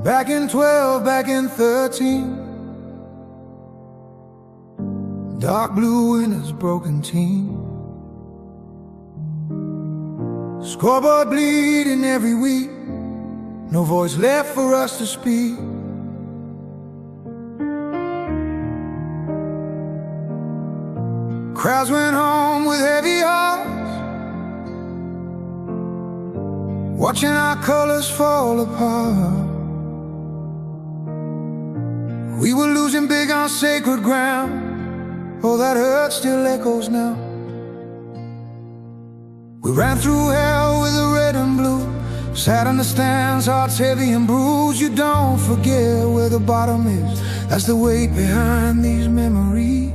Back in 12, back in 13, dark blue in his broken team. Scoreboard bleeding every week, no voice left for us to speak. Crowds went home with heavy hearts, watching our colors fall apart. We were losing big on sacred ground. Oh, that hurt still echoes now. We ran through hell with the red and blue, sat on the stands, hearts heavy and bruised. You don't forget where the bottom is, that's the weight behind these memories.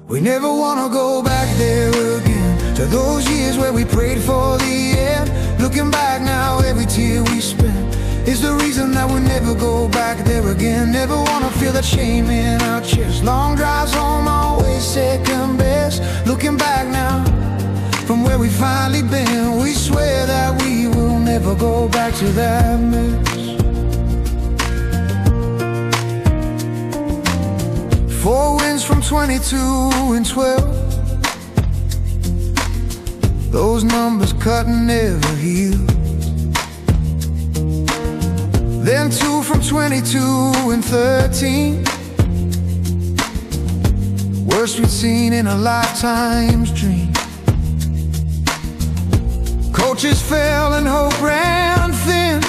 We never wanna go back there again, to those years where we prayed for the end. Looking back now, every tear we spent is the reason that we never go back there again. Never wanna feel that shame in our chest. Long drives home, always second best. Looking back now, from where we finally been, we swear that we will never go back to that mess. 4 wins from 22 and 12, those numbers cut and never heal. Then 2 from 22 and 13, worst we'd seen in a lifetime's dream. Coaches fell and hope ran thin,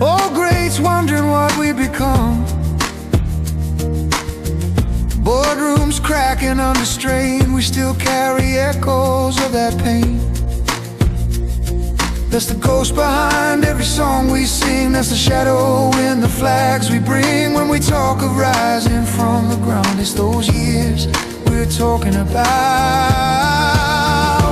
all greats wondering what we'd become. Boardrooms cracking under strain, we still carry echoes of that pain. That's the ghost behind every song we sing, that's the shadow in the flags we bring. When we talk of rising from the ground, it's those years we're talking about.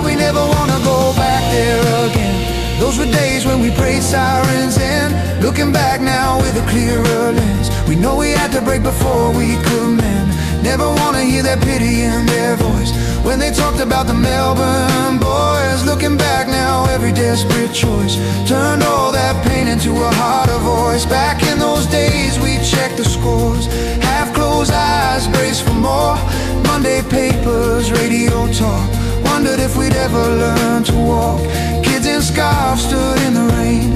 We never wanna go back there again, those were days when we prayed sirens in. Looking back now with a clearer lens, we know we had to break before we could mend. Never wanna hear that pity in their voice when they talked about the Melbourne boys. Looking back now, every desperate choice turned all that pain into a harder voice. Back in those days we checked the scores, half-closed eyes braced for more. Monday papers, radio talk, wondered if we'd ever learn to walk. Kids in scarves stood in the rain,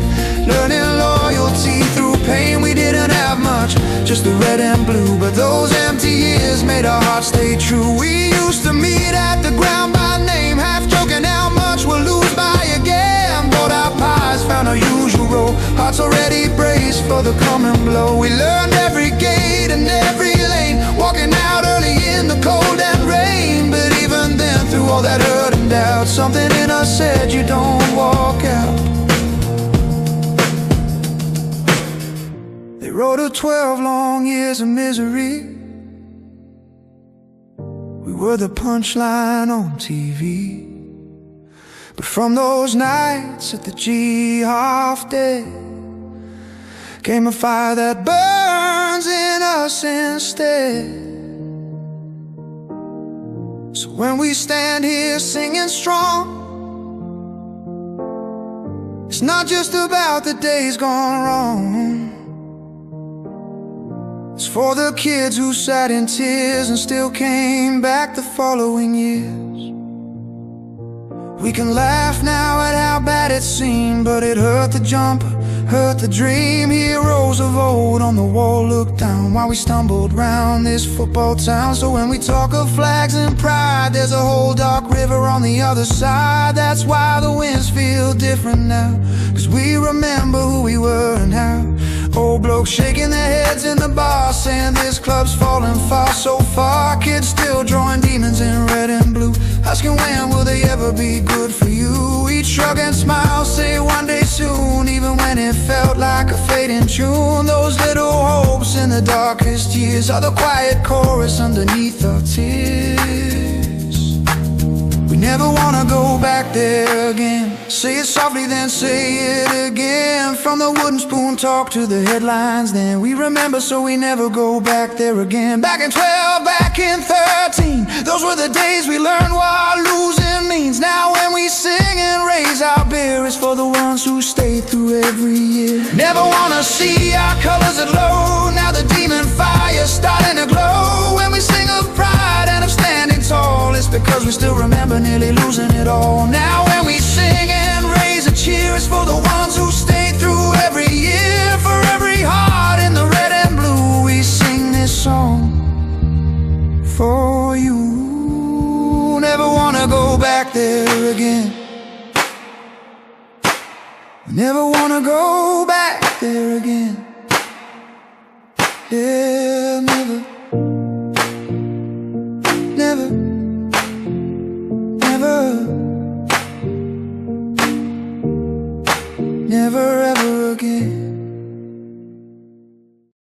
learning loyalty through pain. We didn't have much, just the red and blue, but those empty years made our hearts stay true. We used to meet at the ground by name, half joking how much we'll lose by again. Bought our pies, found our usual row, hearts already braced for the coming blow. We learned every gate and every lane, walking out early in the cold and rain. But even then, through all that hurt and doubt, something in us said you don't walk out. They wrote of 12 long years of misery, we were the punchline on TV. But from those nights at the G-Half Day came a fire that burns in us instead. So when we stand here singing strong, it's not just about the days gone wrong, it's for the kids who sat in tears and still came back the following years. We can laugh now at how bad it seemed, but it hurt the jumper, hurt the dream. Heroes of old on the wall looked down while we stumbled round this football town. So when we talk of flags and pride, there's a whole dark river on the other side. That's why the winds feel different now, 'cause we remember who we were and how. Old blokes shaking their heads in the bar, saying this club's falling far, so far. Kids still drawing demons in red and blue, asking when will they ever be good for you. Each shrug and smile, say one day soon, even when it felt like a fading tune. Those little hopes in the darkest years are the quiet chorus underneath our tears. We never wanna go back there again, say it softly then say it again. From the wooden spoon talk to the headlines, then we remember so we never go back there again. Back in 12, back in 13, those were the days we learned what losing means. Now when we sing and raise our clear is for the ones who stay through every year. Never wanna see our colors at low. Now the demon fire's starting to glow. When we sing of pride and of standing tall, it's because we still remember nearly losing it all. Now when we sing and raise a cheer, it's for the ones who stay through every year. For every heart in the red and blue, we sing this song for you. Never wanna go back there again. Never wanna go back there again. Yeah, never, never, never, never ever again.